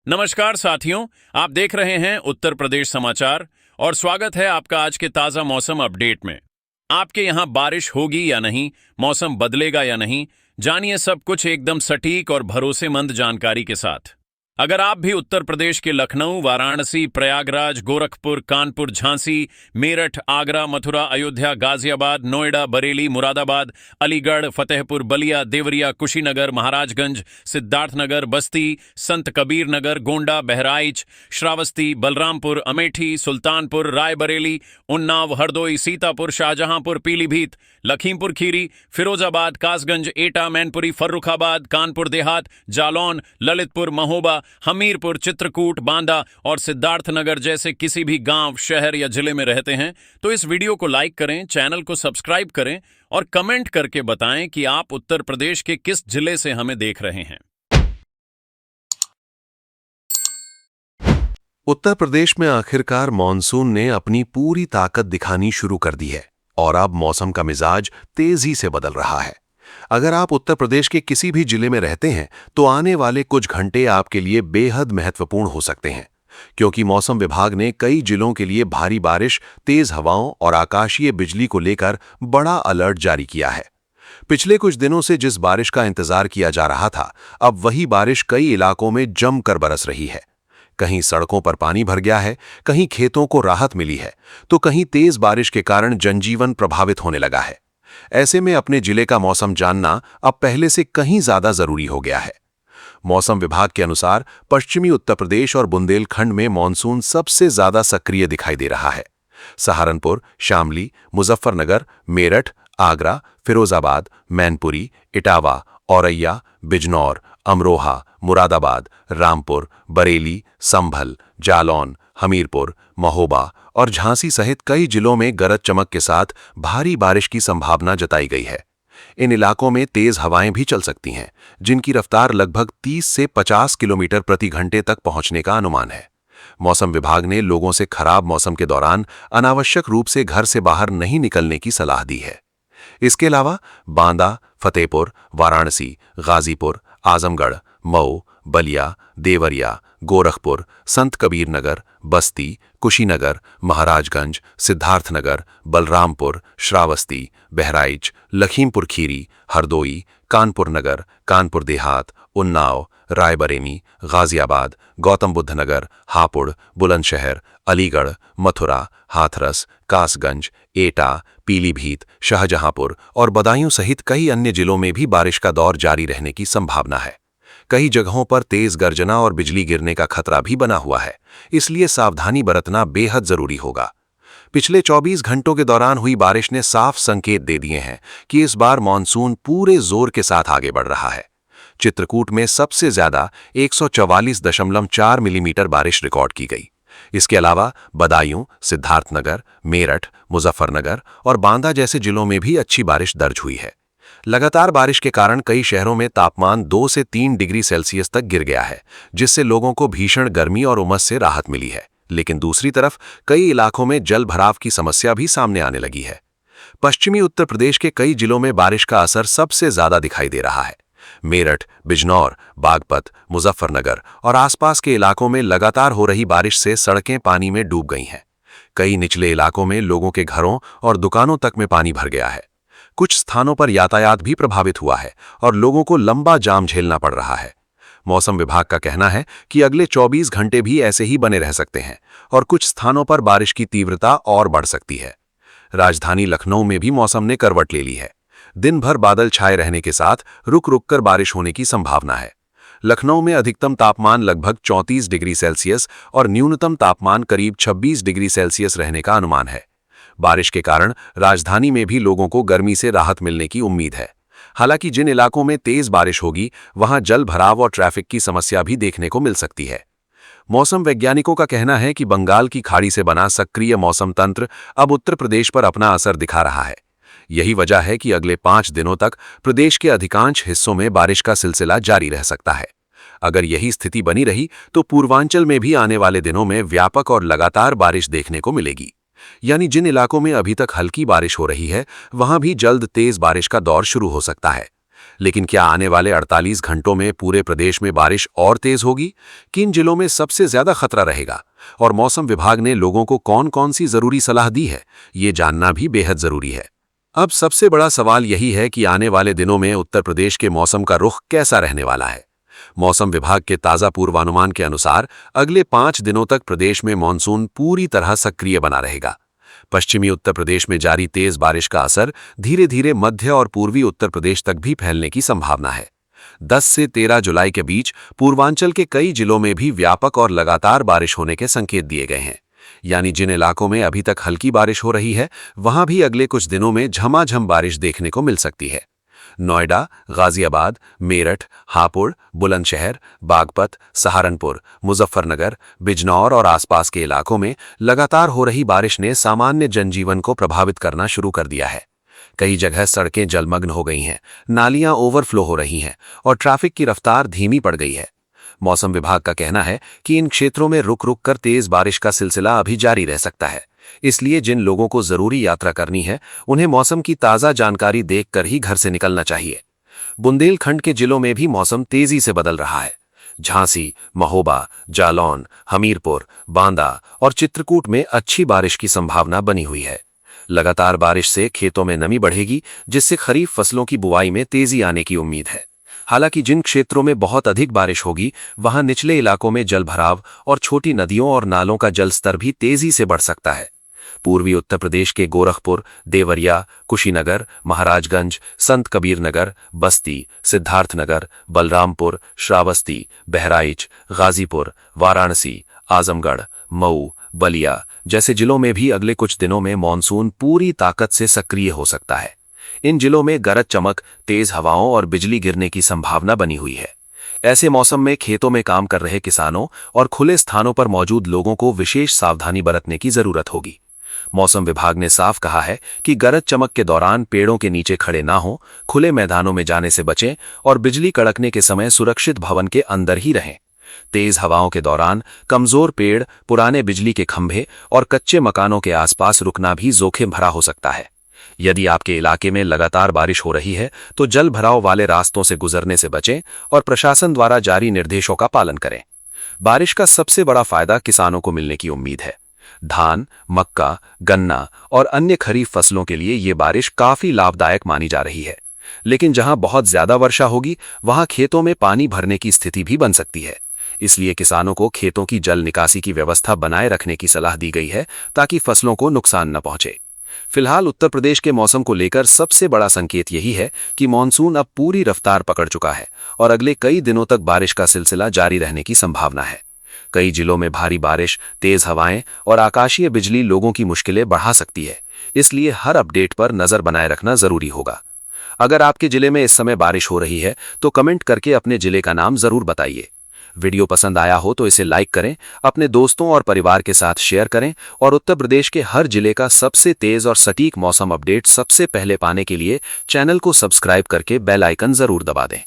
नमस्कार साथियों, आप देख रहे हैं उत्तर प्रदेश समाचार और स्वागत है आपका आज के ताजा मौसम अपडेट में। आपके यहां बारिश होगी या नहीं, मौसम बदलेगा या नहीं, जानिए सब कुछ एकदम सटीक और भरोसेमंद जानकारी के साथ। अगर आप भी उत्तर प्रदेश के लखनऊ, वाराणसी, प्रयागराज, गोरखपुर, कानपुर, झांसी, मेरठ, आगरा, मथुरा, अयोध्या, गाजियाबाद, नोएडा, बरेली, मुरादाबाद, अलीगढ़, फतेहपुर, बलिया, देवरिया, कुशीनगर, महाराजगंज, सिद्धार्थनगर, बस्ती, संत कबीर नगर, गोंडा, बहराइच, श्रावस्ती, बलरामपुर, अमेठी, सुल्तानपुर, रायबरेली, उन्नाव, हरदोई, सीतापुर, शाहजहांपुर, पीलीभीत, लखीमपुर खीरी, फिरोजाबाद, कासगंज, एटा, मैनपुरी, फर्रुखाबाद, कानपुर देहात, जालौन, ललितपुर, महोबा, हमीरपुर, चित्रकूट, बांदा और सिद्धार्थनगर जैसे किसी भी गांव, शहर या जिले में रहते हैं तो इस वीडियो को लाइक करें, चैनल को सब्सक्राइब करें और कमेंट करके बताएं कि आप उत्तर प्रदेश के किस जिले से हमें देख रहे हैं। उत्तर प्रदेश में आखिरकार मॉनसून ने अपनी पूरी ताकत दिखानी शुरू कर दी है और अब मौसम का मिजाज तेजी से बदल रहा है। अगर आप उत्तर प्रदेश के किसी भी जिले में रहते हैं तो आने वाले कुछ घंटे आपके लिए बेहद महत्वपूर्ण हो सकते हैं, क्योंकि मौसम विभाग ने कई जिलों के लिए भारी बारिश, तेज हवाओं और आकाशीय बिजली को लेकर बड़ा अलर्ट जारी किया है। पिछले कुछ दिनों से जिस बारिश का इंतजार किया जा रहा था, अब वही बारिश कई इलाकों में जमकर बरस रही है। कहीं सड़कों पर पानी भर गया है, कहीं खेतों को राहत मिली है, तो कहीं तेज बारिश के कारण जनजीवन प्रभावित होने लगा है। ऐसे में अपने जिले का मौसम जानना अब पहले से कहीं ज्यादा जरूरी हो गया है। मौसम विभाग के अनुसार पश्चिमी उत्तर प्रदेश और बुंदेलखंड में मॉनसून सबसे ज्यादा सक्रिय दिखाई दे रहा है। सहारनपुर, शामली, मुजफ्फरनगर, मेरठ, आगरा, फिरोजाबाद, मैनपुरी, इटावा, औरैया, बिजनौर, अमरोहा, मुरादाबाद, रामपुर, बरेली, संभल, जालौन, हमीरपुर, महोबा और झांसी सहित कई जिलों में गरज चमक के साथ भारी बारिश की संभावना जताई गई है। इन इलाकों में तेज हवाएं भी चल सकती हैं, जिनकी रफ्तार लगभग 30 से 50 किलोमीटर प्रति घंटे तक पहुंचने का अनुमान है। मौसम विभाग ने लोगों से खराब मौसम के दौरान अनावश्यक रूप से घर से बाहर नहीं निकलने की सलाह दी है। इसके अलावा बांदा, फतेहपुर, वाराणसी, गाजीपुर, आजमगढ़, मऊ, बलिया, देवरिया, गोरखपुर, संत कबीर नगर, बस्ती, कुशीनगर, महाराजगंज, सिद्धार्थनगर, बलरामपुर, श्रावस्ती, बहराइच, लखीमपुर खीरी, हरदोई, कानपुर नगर, कानपुर देहात, उन्नाव, रायबरेली, गाजियाबाद, गौतम बुद्ध नगर, हापुड़, बुलंदशहर, अलीगढ़, मथुरा, हाथरस, कासगंज, एटा, पीलीभीत, शाहजहांपुर और बदायूं सहित कई अन्य जिलों में भी बारिश का दौर जारी रहने की संभावना है। कई जगहों पर तेज गर्जना और बिजली गिरने का खतरा भी बना हुआ है, इसलिए सावधानी बरतना बेहद जरूरी होगा। पिछले 24 घंटों के दौरान हुई बारिश ने साफ संकेत दे दिए हैं कि इस बार मॉनसून पूरे जोर के साथ आगे बढ़ रहा है। चित्रकूट में सबसे ज्यादा 144.4 मिलीमीटर बारिश रिकॉर्ड की गई। इसके अलावा बदायूं, सिद्धार्थनगर, मेरठ, मुजफ्फरनगर और बांदा जैसे जिलों में भी अच्छी बारिश दर्ज हुई है। लगातार बारिश के कारण कई शहरों में तापमान 2 से 3 डिग्री सेल्सियस तक गिर गया है, जिससे लोगों को भीषण गर्मी और उमस से राहत मिली है। लेकिन दूसरी तरफ कई इलाकों में जल भराव की समस्या भी सामने आने लगी है। पश्चिमी उत्तर प्रदेश के कई जिलों में बारिश का असर सबसे ज्यादा दिखाई दे रहा है। मेरठ, बिजनौर, बागपत, मुजफ्फरनगर और आसपास के इलाकों में लगातार हो रही बारिश से सड़कें पानी में डूब गई हैं। कई निचले इलाकों में लोगों के घरों और दुकानों तक में पानी भर गया है। कुछ स्थानों पर यातायात भी प्रभावित हुआ है और लोगों को लंबा जाम झेलना पड़ रहा है। मौसम विभाग का कहना है कि अगले 24 घंटे भी ऐसे ही बने रह सकते हैं और कुछ स्थानों पर बारिश की तीव्रता और बढ़ सकती है। राजधानी लखनऊ में भी मौसम ने करवट ले ली है। दिन भर बादल छाए रहने के साथ रुक रुक कर बारिश होने की संभावना है। लखनऊ में अधिकतम तापमान लगभग 34 डिग्री सेल्सियस और न्यूनतम तापमान करीब 26 डिग्री सेल्सियस रहने का अनुमान है। बारिश के कारण राजधानी में भी लोगों को गर्मी से राहत मिलने की उम्मीद है। हालांकि जिन इलाकों में तेज बारिश होगी वहां जल भराव और ट्रैफिक की समस्या भी देखने को मिल सकती है। मौसम वैज्ञानिकों का कहना है कि बंगाल की खाड़ी से बना सक्रिय मौसम तंत्र अब उत्तर प्रदेश पर अपना असर दिखा रहा है। यही वजह है कि अगले 5 दिनों तक प्रदेश के अधिकांश हिस्सों में बारिश का सिलसिला जारी रह सकता है। अगर यही स्थिति बनी रही तो पूर्वांचल में भी आने वाले दिनों में व्यापक और लगातार बारिश देखने को मिलेगी। यानी जिन इलाकों में अभी तक हल्की बारिश हो रही है, वहां भी जल्द तेज बारिश का दौर शुरू हो सकता है। लेकिन क्या आने वाले 48 घंटों में पूरे प्रदेश में बारिश और तेज होगी? किन जिलों में सबसे ज्यादा खतरा रहेगा? और मौसम विभाग ने लोगों को कौन-कौन सी जरूरी सलाह दी है, ये जानना भी बेहद जरूरी है। अब सबसे बड़ा सवाल यही है कि आने वाले दिनों में उत्तर प्रदेश के मौसम का रुख कैसा रहने वाला है। मौसम विभाग के ताजा पूर्वानुमान के अनुसार अगले 5 दिनों तक प्रदेश में मानसून पूरी तरह सक्रिय बना रहेगा। पश्चिमी उत्तर प्रदेश में जारी तेज बारिश का असर धीरे धीरे मध्य और पूर्वी उत्तर प्रदेश तक भी फैलने की संभावना है। 10 से 13 जुलाई के बीच पूर्वांचल के कई जिलों में भी व्यापक और लगातार बारिश होने के संकेत दिए गए हैं। यानी जिन इलाकों में अभी तक हल्की बारिश हो रही है, वहां भी अगले कुछ दिनों में झमाझम बारिश देखने को मिल सकती है। नोएडा, गाजियाबाद, मेरठ, हापुड़, बुलंदशहर, बागपत, सहारनपुर, मुजफ्फरनगर, बिजनौर और आसपास के इलाकों में लगातार हो रही बारिश ने सामान्य जनजीवन को प्रभावित करना शुरू कर दिया है। कई जगह सड़कें जलमग्न हो गई हैं, नालियां ओवरफ्लो हो रही हैं और ट्रैफिक की रफ्तार धीमी पड़ गई है। मौसम विभाग का कहना है कि इन क्षेत्रों में रुक रुक कर तेज बारिश का सिलसिला अभी जारी रह सकता है। इसलिए जिन लोगों को जरूरी यात्रा करनी है, उन्हें मौसम की ताज़ा जानकारी देखकर ही घर से निकलना चाहिए। बुंदेलखंड के जिलों में भी मौसम तेजी से बदल रहा है। झांसी, महोबा, जालौन, हमीरपुर, बांदा और चित्रकूट में अच्छी बारिश की संभावना बनी हुई है। लगातार बारिश से खेतों में नमी बढ़ेगी, जिससे खरीफ फसलों की बुआई में तेजी आने की उम्मीद है। हालांकि जिन क्षेत्रों में बहुत अधिक बारिश होगी, वहां निचले इलाकों में जलभराव और छोटी नदियों और नालों का जल स्तर भी तेजी से बढ़ सकता है। पूर्वी उत्तर प्रदेश के गोरखपुर, देवरिया, कुशीनगर, महाराजगंज, संत कबीर नगर, बस्ती, सिद्धार्थनगर, बलरामपुर, श्रावस्ती, बहराइच, गाजीपुर, वाराणसी, आजमगढ़, मऊ, बलिया जैसे जिलों में भी अगले कुछ दिनों में मानसून पूरी ताकत से सक्रिय हो सकता है। इन जिलों में गरज चमक, तेज हवाओं और बिजली गिरने की संभावना बनी हुई है। ऐसे मौसम में खेतों में काम कर रहे किसानों और खुले स्थानों पर मौजूद लोगों को विशेष सावधानी बरतने की जरूरत होगी। मौसम विभाग ने साफ कहा है कि गरज चमक के दौरान पेड़ों के नीचे खड़े ना हों, खुले मैदानों में जाने से बचें और बिजली कड़कने के समय सुरक्षित भवन के अंदर ही रहें। तेज हवाओं के दौरान कमजोर पेड़, पुराने बिजली के खंभे और कच्चे मकानों के आसपास रुकना भी जोखिम भरा हो सकता है। यदि आपके इलाके में लगातार बारिश हो रही है, तो जल भराव वाले रास्तों से गुजरने से बचें और प्रशासन द्वारा जारी निर्देशों का पालन करें। बारिश का सबसे बड़ा फायदा किसानों को मिलने की उम्मीद है। धान, मक्का, गन्ना और अन्य खरीफ फसलों के लिए ये बारिश काफी लाभदायक मानी जा रही है। लेकिन जहां बहुत ज्यादा वर्षा होगी, वहां खेतों में पानी भरने की स्थिति भी बन सकती है। इसलिए किसानों को खेतों की जल निकासी की व्यवस्था बनाए रखने की सलाह दी गई है, ताकि फसलों को नुकसान न पहुंचे। फिलहाल उत्तर प्रदेश के मौसम को लेकर सबसे बड़ा संकेत यही है कि मानसून अब पूरी रफ्तार पकड़ चुका है और अगले कई दिनों तक बारिश का सिलसिला जारी रहने की संभावना है। कई जिलों में भारी बारिश, तेज हवाएं और आकाशीय बिजली लोगों की मुश्किलें बढ़ा सकती है। इसलिए हर अपडेट पर नजर बनाए रखना जरूरी होगा। अगर आपके जिले में इस समय बारिश हो रही है, तो कमेंट करके अपने जिले का नाम जरूर बताइए। वीडियो पसंद आया हो तो इसे लाइक करें, अपने दोस्तों और परिवार के साथ शेयर करें और उत्तर प्रदेश के हर जिले का सबसे तेज और सटीक मौसम अपडेट सबसे पहले पाने के लिए चैनल को सब्सक्राइब करके बेल आइकन जरूर दबा दें।